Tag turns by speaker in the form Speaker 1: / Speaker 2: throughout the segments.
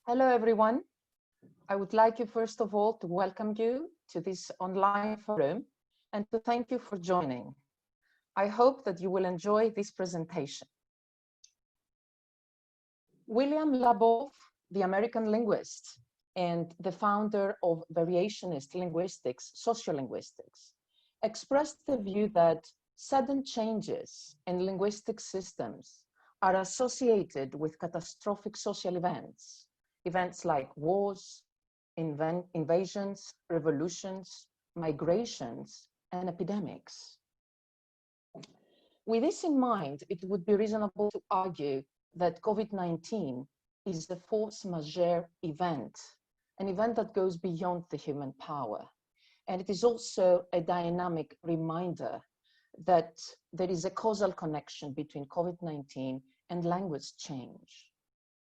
Speaker 1: Hello, everyone. I would like you, first of all, to welcome you to this online forum and to thank you for joining. I hope that you will enjoy this presentation. William Labov, the American linguist and the founder of variationist linguistics, sociolinguistics, expressed the view that sudden changes in linguistic systems are associated with catastrophic social events like wars, invasions, revolutions, migrations, and epidemics. With this in mind, it would be reasonable to argue that COVID-19 is a force majeure event, an event that goes beyond the human power. And it is also a dynamic reminder that there is a causal connection between COVID-19 and language change.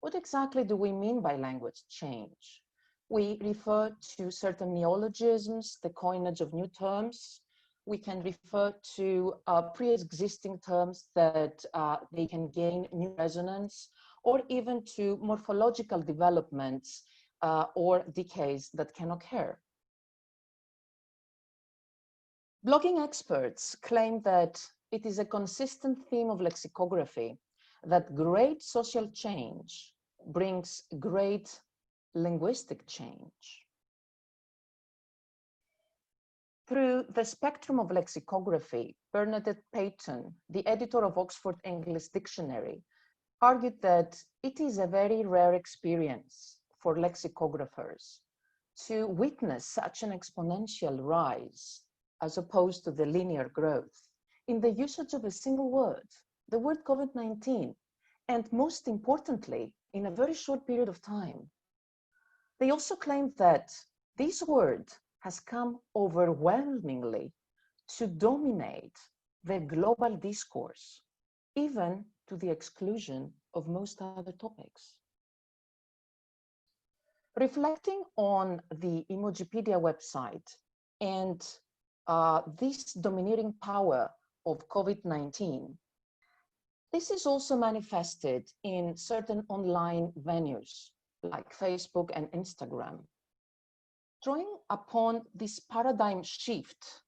Speaker 1: What exactly do we mean by language change? We refer to certain neologisms, the coinage of new terms. We can refer to pre-existing terms that they can gain new resonance, or even to morphological developments or decays that can occur. Blogging experts claim that it is a consistent theme of lexicography that great social change brings great linguistic change. Through the spectrum of lexicography, Bernadette Payton, the editor of Oxford English Dictionary, argued that it is a very rare experience for lexicographers to witness such an exponential rise as opposed to the linear growth in the usage of a single word, the word COVID-19, and most importantly, in a very short period of time. They also claimed that this word has come overwhelmingly to dominate the global discourse, even to the exclusion of most other topics. Reflecting on the Emojipedia website and this domineering power of COVID-19, this is also manifested in certain online venues like Facebook and Instagram. Drawing upon this paradigm shift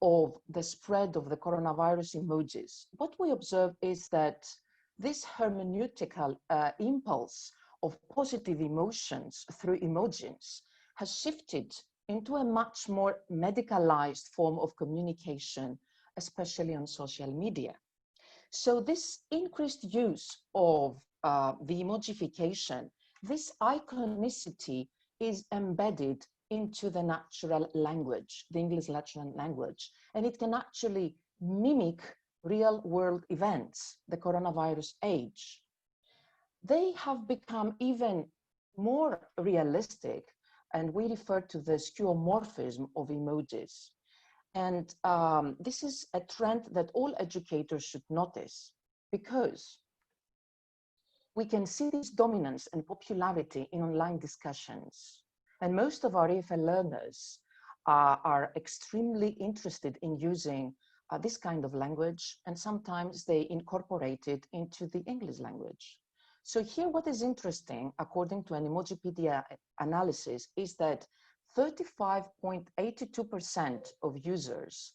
Speaker 1: of the spread of the coronavirus emojis, what we observe is that this hermeneutical impulse of positive emotions through emojis has shifted into a much more medicalized form of communication, especially on social media. So this increased use of the emojification, this iconicity is embedded into the natural language, the English natural language, and it can actually mimic real world events, the coronavirus age. They have become even more realistic, and we refer to the skeuomorphism of emojis. And this is a trend that all educators should notice, because we can see this dominance and popularity in online discussions. And most of our EFL learners are extremely interested in using this kind of language, and sometimes they incorporate it into the English language. So here what is interesting, according to an Emojipedia analysis, is that 35.82% of users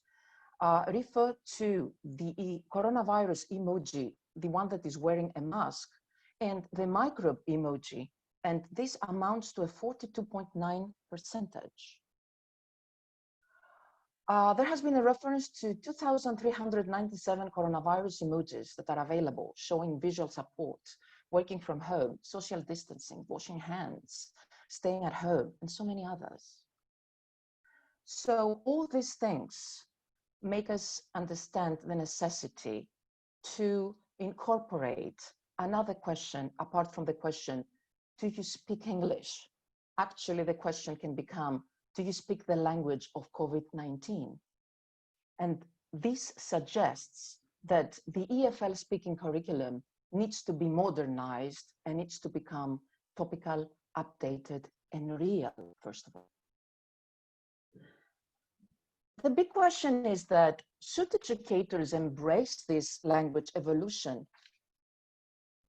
Speaker 1: refer to the coronavirus emoji, the one that is wearing a mask, and the microbe emoji, and this amounts to a 42.9%. There has been a reference to 2,397 coronavirus emojis that are available, showing visual support, working from home, social distancing, washing hands, staying at home, and so many others. So all these things make us understand the necessity to incorporate another question apart from the question, do you speak English? Actually, the question can become, do you speak the language of COVID-19? And this suggests that the EFL speaking curriculum needs to be modernized and needs to become topical, updated, and real, first of all. The big question is that, should educators embrace this language evolution?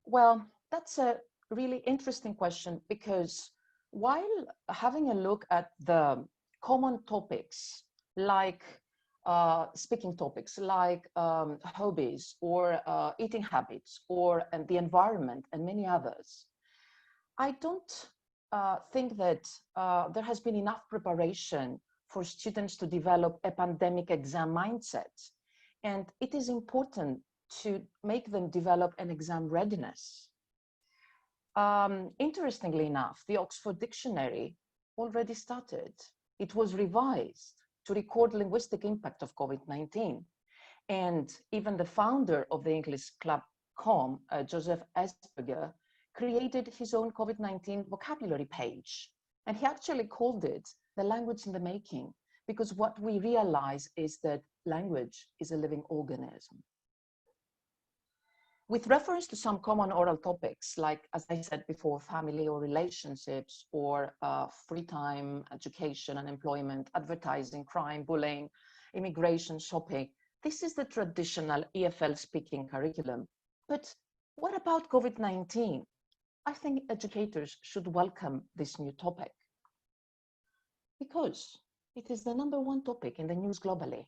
Speaker 1: Well, that's a really interesting question, because while having a look at the common topics, like speaking topics, like hobbies or eating habits or the environment and many others, I don't think that there has been enough preparation for students to develop a pandemic exam mindset. And it is important to make them develop an exam readiness. Interestingly enough, the Oxford Dictionary already started. It was revised to record linguistic impact of COVID-19. And even the founder of the English Club Com, Joseph Asperger, created his own COVID-19 vocabulary page. And he actually called it the language in the making, because what we realize is that language is a living organism. With reference to some common oral topics, like, as I said before, family or relationships, or free time, education, unemployment, advertising, crime, bullying, immigration, shopping, this is the traditional EFL speaking curriculum. But what about COVID-19? I think educators should welcome this new topic, because it is the #1 topic in the news globally.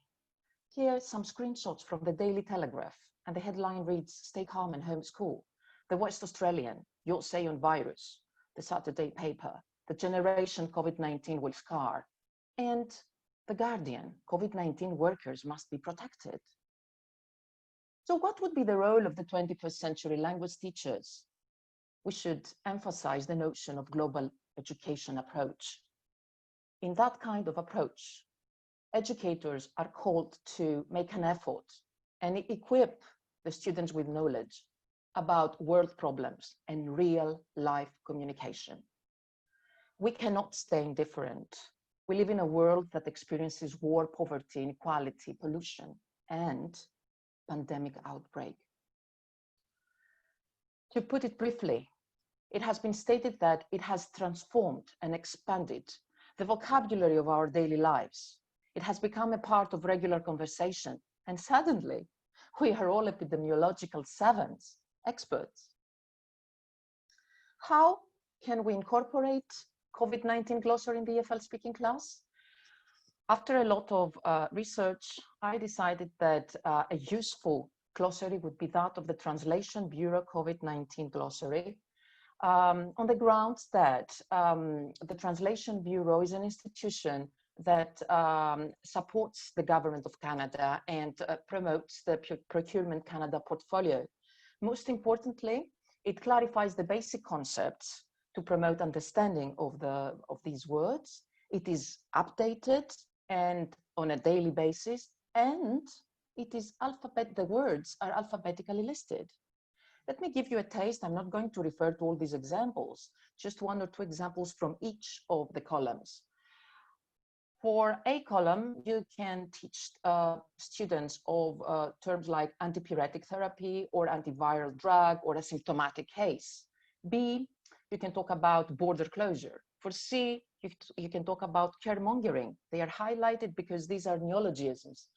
Speaker 1: Here are some screenshots from the Daily Telegraph, and the headline reads, "Stay calm and homeschool." The West Australian, "Your say on virus." The Saturday paper, "The generation COVID-19 will scar." And The Guardian, "COVID-19 workers must be protected." So what would be the role of the 21st century language teachers? We should emphasize the notion of global education approach. In that kind of approach, educators are called to make an effort and equip the students with knowledge about world problems and real life communication. We cannot stay indifferent. We live in a world that experiences war, poverty, inequality, pollution, and pandemic outbreak. To put it briefly, it has been stated that it has transformed and expanded the vocabulary of our daily lives. It has become a part of regular conversation, and suddenly we are all epidemiological savants, experts. How can we incorporate COVID-19 glossary in the EFL speaking class? After a lot of research, I decided that a useful glossary would be that of the Translation Bureau COVID-19 glossary, on the grounds that the Translation Bureau is an institution that supports the government of Canada and promotes the Procurement Canada portfolio. Most importantly, it clarifies the basic concepts to promote understanding of these words. It is updated and on a daily basis, and it is the words are alphabetically listed. Let me give you a taste. I'm not going to refer to all these examples, just 1 or 2 examples from each of the columns. For a column, you can teach students of terms like antipyretic therapy or antiviral drug or a symptomatic case. B, you can talk about border closure. For C, you can talk about caremongering. They are highlighted because these are neologisms,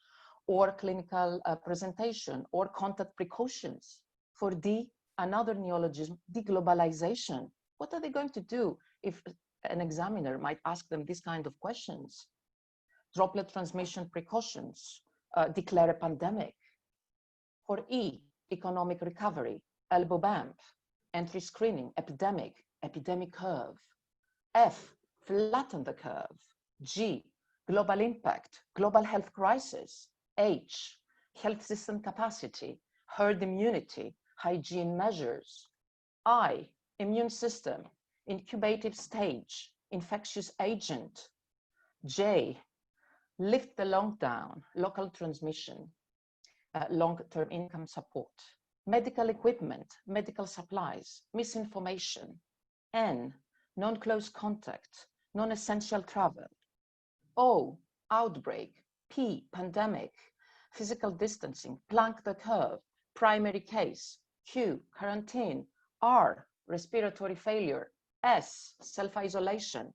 Speaker 1: or clinical presentation, or contact precautions. For D, another neologism, deglobalization. What are they going to do if an examiner might ask them this kind of questions? Droplet transmission precautions, declare a pandemic. For E, economic recovery, elbow bump, entry screening, epidemic, epidemic curve. F, flatten the curve. G, global impact, global health crisis. H, health system capacity, herd immunity, hygiene measures. I, immune system, incubative stage, infectious agent. J, lift the lockdown, local transmission, long-term income support, medical equipment, medical supplies, misinformation. N, non-close contact, non-essential travel. O, outbreak. P, pandemic, physical distancing, plank the curve, primary case. Q, quarantine. R, respiratory failure. S, self-isolation.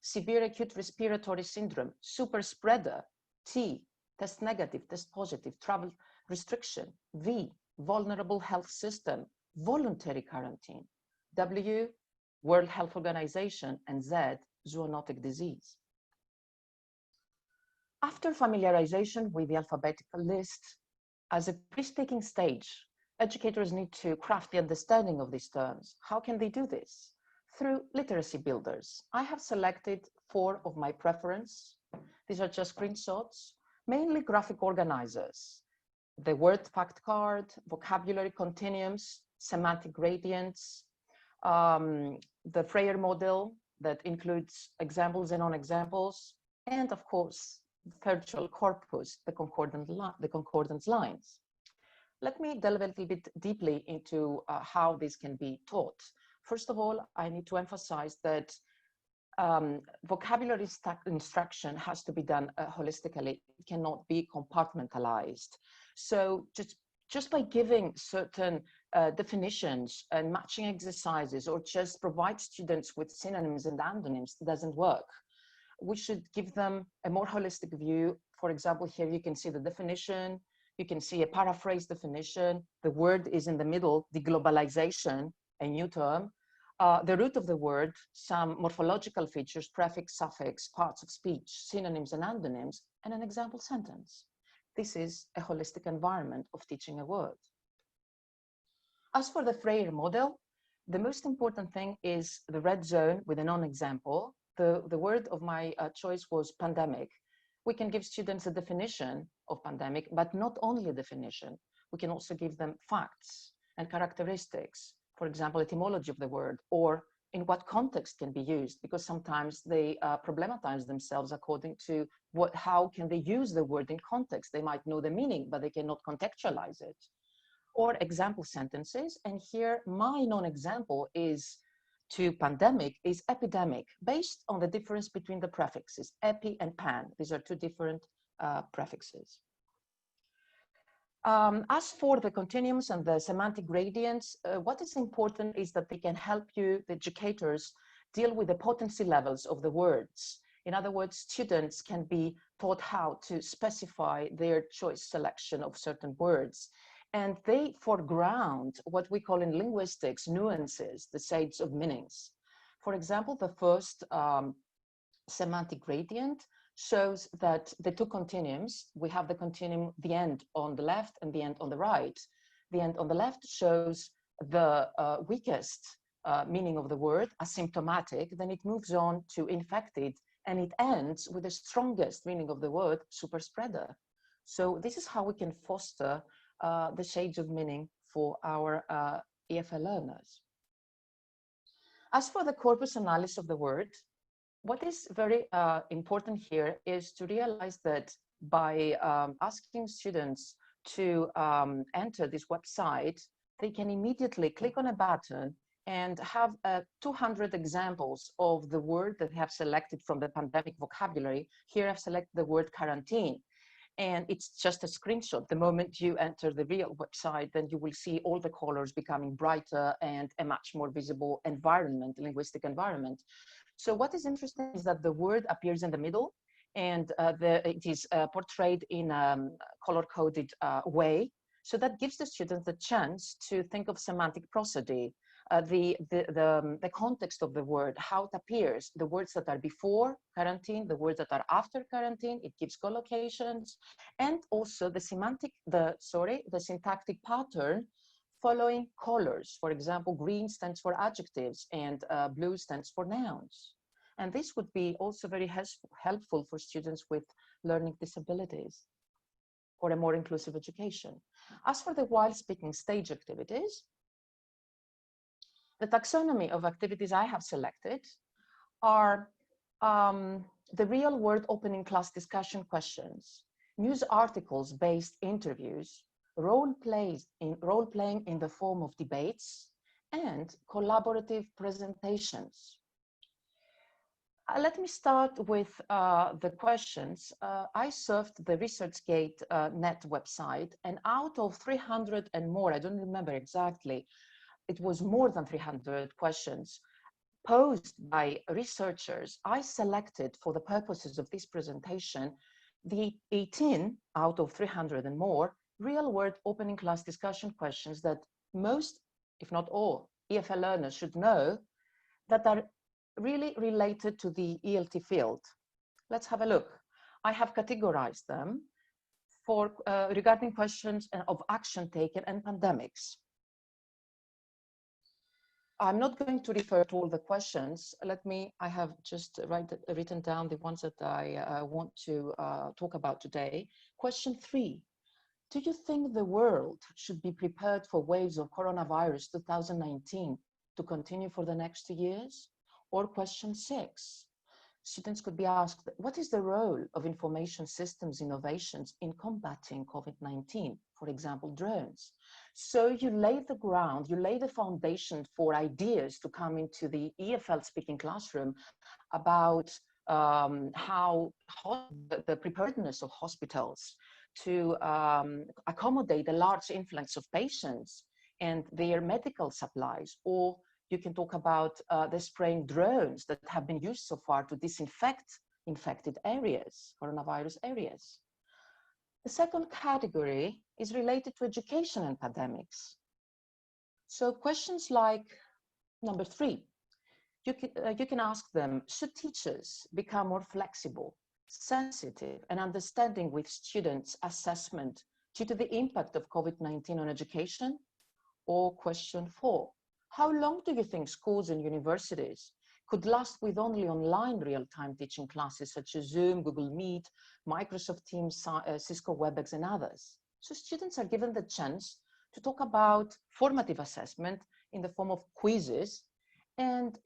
Speaker 1: Severe acute respiratory syndrome, super spreader. T, test negative, test positive, travel restriction. V, vulnerable health system, voluntary quarantine. W, World Health Organization, and Z, zoonotic disease. After familiarization with the alphabetical list, as a pre-speaking stage, educators need to craft the understanding of these terms. How can they do this? Through literacy builders. I have selected 4 of my preference. These are just screenshots, mainly graphic organizers. The word fact card, vocabulary continuums, semantic gradients, the Freire model that includes examples and non-examples, and of course, virtual corpus, the concordance lines. Let me delve a little bit deeply into how this can be taught. First of all, I need to emphasize that vocabulary instruction has to be done holistically. It cannot be compartmentalized. So just by giving certain definitions and matching exercises, or just provide students with synonyms and antonyms, doesn't work. We should give them a more holistic view. For example, here you can see the definition. You can see a paraphrase definition. The word is in the middle, deglobalization, a new term. The root of the word, some morphological features, prefix, suffix, parts of speech, synonyms and antonyms, and an example sentence. This is a holistic environment of teaching a word. As for the Freire model, the most important thing is the red zone with a non-example. The word of my choice was pandemic. We can give students a definition of pandemic, but not only a definition. We can also give them facts and characteristics. For example, etymology of the word, or in what context can be used, because sometimes they problematize themselves according to how can they use the word in context. They might know the meaning, but they cannot contextualize it. Or example sentences, and here my non-example is to pandemic is epidemic, based on the difference between the prefixes, epi and pan. These are 2 different prefixes. As for the continuums and the semantic gradients, what is important is that they can help you, the educators, deal with the potency levels of the words. In other words, students can be taught how to specify their choice selection of certain words. And they foreground what we call in linguistics nuances, the shades of meanings. For example, the first semantic gradient shows that the 2 continuums, we have the continuum, the end on the left and the end on the right. The end on the left shows the weakest meaning of the word, asymptomatic, then it moves on to infected, and it ends with the strongest meaning of the word, super spreader. So this is how we can foster the shades of meaning for our EFL learners. As for the corpus analysis of the word, what is very important here is to realize that by asking students to enter this website, they can immediately click on a button and have 200 examples of the word that they have selected from the pandemic vocabulary. Here I've selected the word quarantine. And it's just a screenshot. The moment you enter the real website, then you will see all the colors becoming brighter and a much more visible environment, linguistic environment. So what is interesting is that the word appears in the middle, and it is portrayed in a color-coded way. So that gives the students the chance to think of semantic prosody, the context of the word, how it appears, the words that are before quarantine, the words that are after quarantine, it gives collocations, and also the syntactic pattern following colors. For example, green stands for adjectives and blue stands for nouns. And this would be also very helpful for students with learning disabilities for a more inclusive education. As for the while speaking stage activities, the taxonomy of activities I have selected are the real world opening class discussion questions, news articles based interviews, role-playing in the form of debates, and collaborative presentations. Let me start with the questions. I surfed the ResearchGate net website, and out of 300 and more, I don't remember exactly, it was more than 300 questions posed by researchers. I selected, for the purposes of this presentation, the 18 out of 300 and more real-world opening class discussion questions that most, if not all, EFL learners should know that are really related to the ELT field. Let's have a look. I have categorized them for regarding questions of action taken and pandemics. I'm not going to refer to all the questions. I have just written down the ones that I want to talk about today. Question 3, do you think the world should be prepared for waves of coronavirus 2019 to continue for the next 2 years? Or question 6, students could be asked, what is the role of information systems innovations in combating COVID-19, for example, drones? So you lay the ground, you lay the foundation for ideas to come into the EFL speaking classroom about how the preparedness of hospitals to accommodate a large influx of patients and their medical supplies. Or you can talk about the spraying drones that have been used so far to disinfect infected areas, coronavirus areas. The second category is related to education and pandemics. So questions like number 3, you can ask them, should teachers become more flexible, sensitive, and understanding with students' assessment due to the impact of COVID-19 on education? Or question 4, how long do you think schools and universities could last with only online real-time teaching classes such as Zoom, Google Meet, Microsoft Teams, Cisco WebEx, and others? So students are given the chance to talk about formative assessment in the form of quizzes, and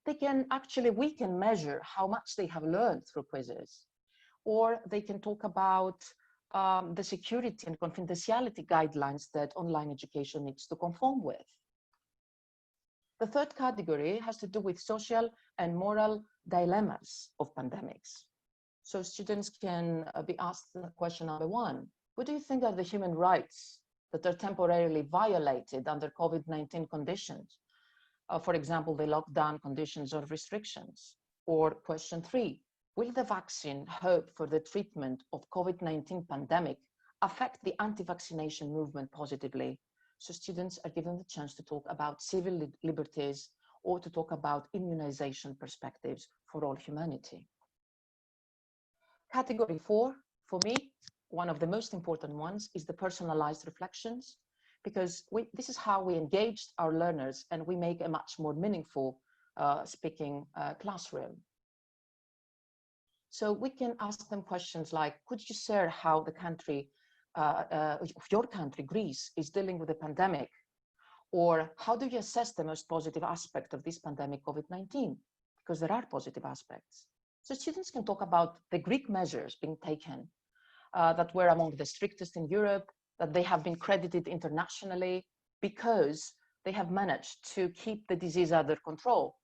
Speaker 1: we can measure how much they have learned through quizzes. Or they can talk about the security and confidentiality guidelines that online education needs to conform with. The third category has to do with social and moral dilemmas of pandemics. So students can be asked question number 1, what do you think are the human rights that are temporarily violated under COVID-19 conditions? For example, the lockdown conditions or restrictions. Or question 3, will the vaccine hope for the treatment of COVID-19 pandemic affect the anti-vaccination movement positively? So students are given the chance to talk about civil liberties or to talk about immunization perspectives for all humanity. Category 4, for me, one of the most important ones is the personalized reflections, because this is how we engage our learners and we make a much more meaningful speaking classroom. So we can ask them questions like, could you share how the country, your country, Greece, is dealing with the pandemic? Or how do you assess the most positive aspect of this pandemic, COVID-19? Because there are positive aspects. So students can talk about the Greek measures being taken that were among the strictest in Europe, that they have been credited internationally because they have managed to keep the disease under control.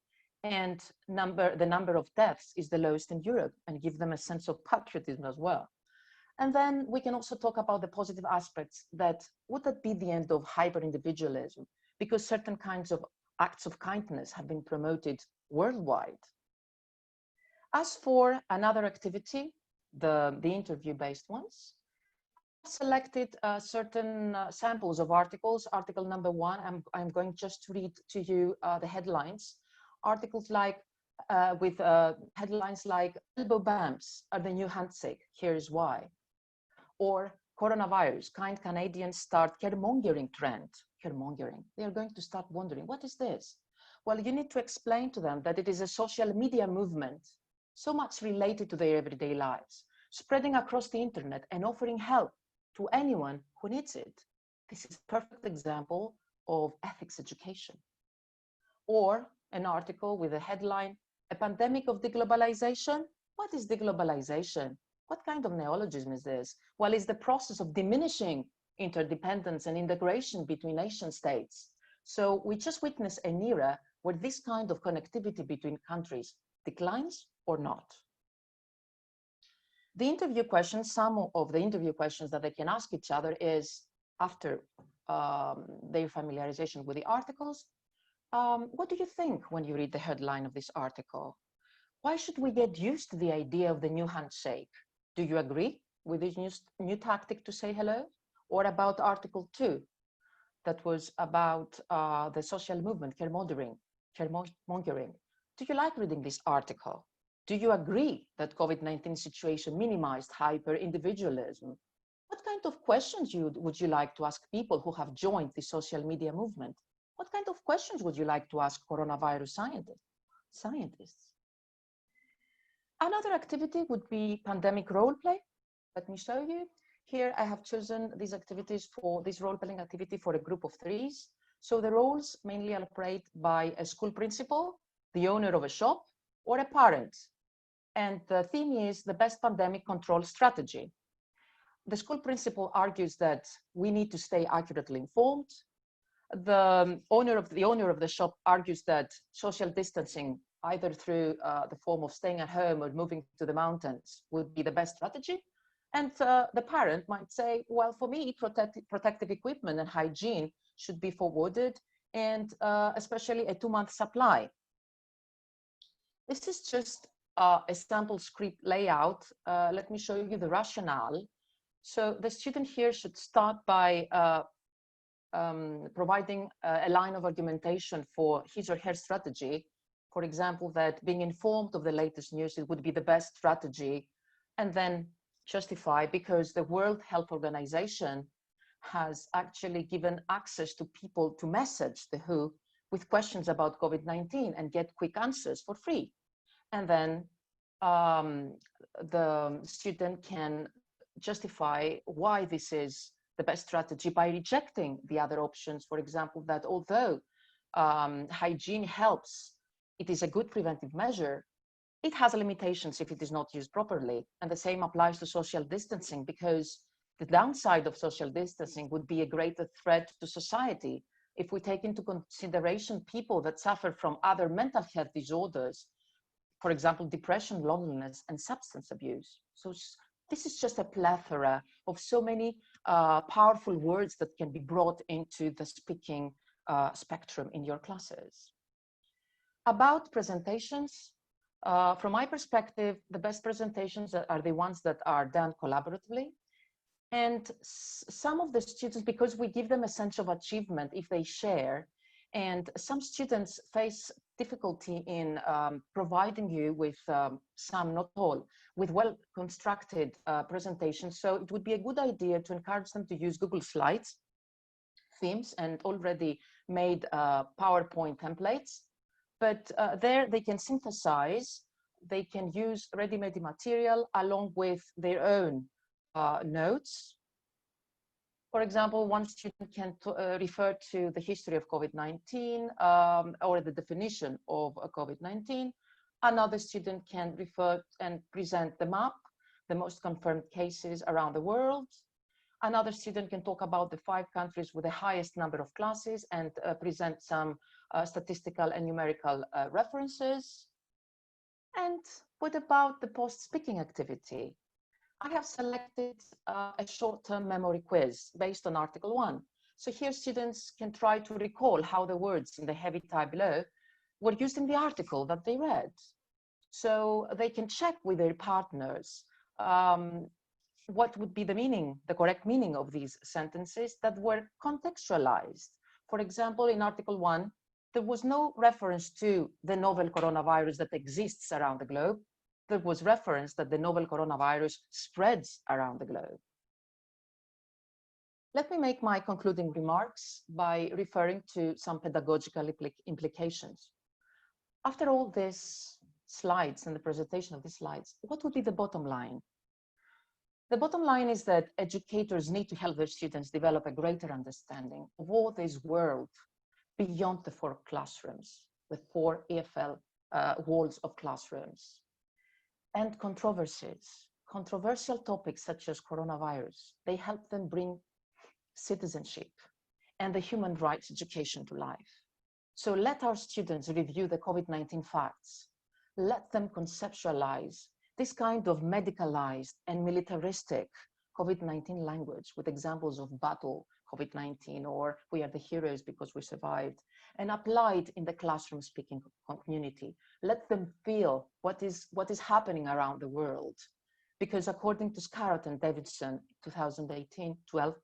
Speaker 1: And the number of deaths is the lowest in Europe, and give them a sense of patriotism as well. And then we can also talk about the positive aspects that would that be the end of hyper-individualism, because certain kinds of acts of kindness have been promoted worldwide. As for another activity, the interview-based ones, I've selected certain samples of articles. Article number 1, I'm going just to read to you the headlines. Articles like with headlines like elbow bumps are the new handshake, here's why. Or coronavirus, kind Canadians start caremongering trend. Caremongering, they are going to start wondering, what is this? Well, you need to explain to them that it is a social media movement, so much related to their everyday lives, spreading across the internet and offering help to anyone who needs it. This is a perfect example of ethics education. Or an article with a headline, a pandemic of deglobalization. What is deglobalization? What kind of neologism is this? Well, it's the process of diminishing interdependence and integration between nation states. So we just witnessed an era where this kind of connectivity between countries declines or not. The interview questions, some of the interview questions that they can ask each other is, after their familiarization with the articles, what do you think when you read the headline of this article? Why should we get used to the idea of the new handshake? Do you agree with this new tactic to say hello? Or about Article 2? that was about the social movement, caremongering. Do you like reading this article? Do you agree that COVID-19 situation minimized hyper-individualism? What kind of questions would you like to ask people who have joined the social media movement? What kind of questions would you like to ask coronavirus scientists? Another activity would be pandemic role play. Let me show you. Here I have chosen these activities for this role-playing activity for a group of threes. So the roles mainly are played by a school principal, the owner of a shop, or a parent. And the theme is the best pandemic control strategy. The school principal argues that we need to stay accurately informed. The owner of the shop argues that social distancing, either through the form of staying at home or moving to the mountains, would be the best strategy. And the parent might say, well, for me, protective equipment and hygiene should be forwarded, and especially a 2-month supply. This is just a sample script layout. Let me show you the rationale. So the student here should start by providing a line of argumentation for his or her strategy. For example, that being informed of the latest news, it would be the best strategy, and then justify because the World Health Organization has actually given access to people to message the WHO with questions about COVID-19 and get quick answers for free. And then the student can justify why this is the best strategy by rejecting the other options. For example, that although hygiene helps, it is a good preventive measure, it has limitations if it is not used properly. And the same applies to social distancing, because the downside of social distancing would be a greater threat to society if we take into consideration people that suffer from other mental health disorders, for example, depression, loneliness, and substance abuse. So this is just a plethora of so many powerful words that can be brought into the speaking spectrum in your classes. About presentations, from my perspective, the best presentations are the ones that are done collaboratively. And some of the students, because we give them a sense of achievement if they share, and some students face difficulty in providing you with some, not all, with well-constructed presentations. So it would be a good idea to encourage them to use Google Slides, themes, and already made PowerPoint templates. But there they can synthesize, they can use ready-made material along with their own notes. For example, one student can refer to the history of COVID-19 or the definition of COVID-19. Another student can refer and present the map, the most confirmed cases around the world. Another student can talk about the 5 countries with the highest number of classes and present some statistical and numerical references. And what about the post-speaking activity? I have selected a short-term memory quiz based on Article 1. So here students can try to recall how the words in the heavy type below were used in the article that they read. So they can check with their partners what would be the meaning, the correct meaning of these sentences that were contextualized. For example, in Article 1, there was no reference to the novel coronavirus that exists around the globe. There was reference that the novel coronavirus spreads around the globe. Let me make my concluding remarks by referring to some pedagogical implications. After all these slides and the presentation of these slides, what would be the bottom line? The bottom line is that educators need to help their students develop a greater understanding of all this world beyond the 4 classrooms, the 4 EFL walls of classrooms. And controversies, controversial topics such as coronavirus, they help them bring citizenship and the human rights education to life. So let our students review the COVID-19 facts. Let them conceptualize this kind of medicalized and militaristic COVID-19 language with examples of battle COVID-19 or we are the heroes because we survived, and applied in the classroom speaking community. Let them feel what is happening around the world. Because according to Scarrott and Davidson, 12,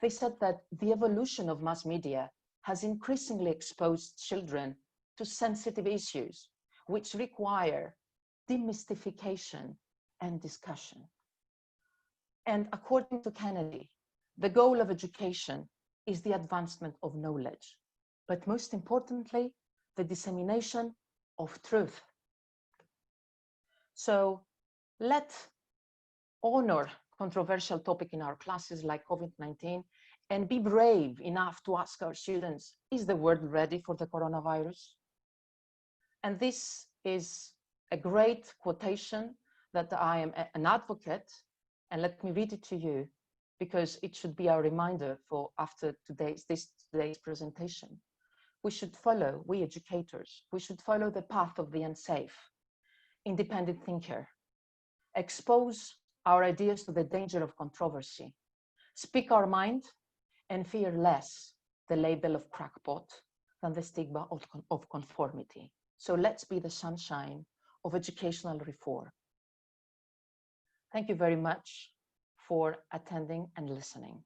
Speaker 1: They said that the evolution of mass media has increasingly exposed children to sensitive issues which require demystification and discussion. And according to Kennedy, the goal of education is the advancement of knowledge, but most importantly, the dissemination of truth. So let's honor controversial topic in our classes like COVID-19 and be brave enough to ask our students, is the world ready for the coronavirus? And this is a great quotation that I am an advocate, and let me read it to you because it should be our reminder for after today's presentation. We should follow, we educators, we should follow the path of the unsafe, independent thinker, expose our ideas to the danger of controversy, speak our mind, and fear less the label of crackpot than the stigma of conformity. So let's be the sunshine of educational reform. Thank you very much for attending and listening.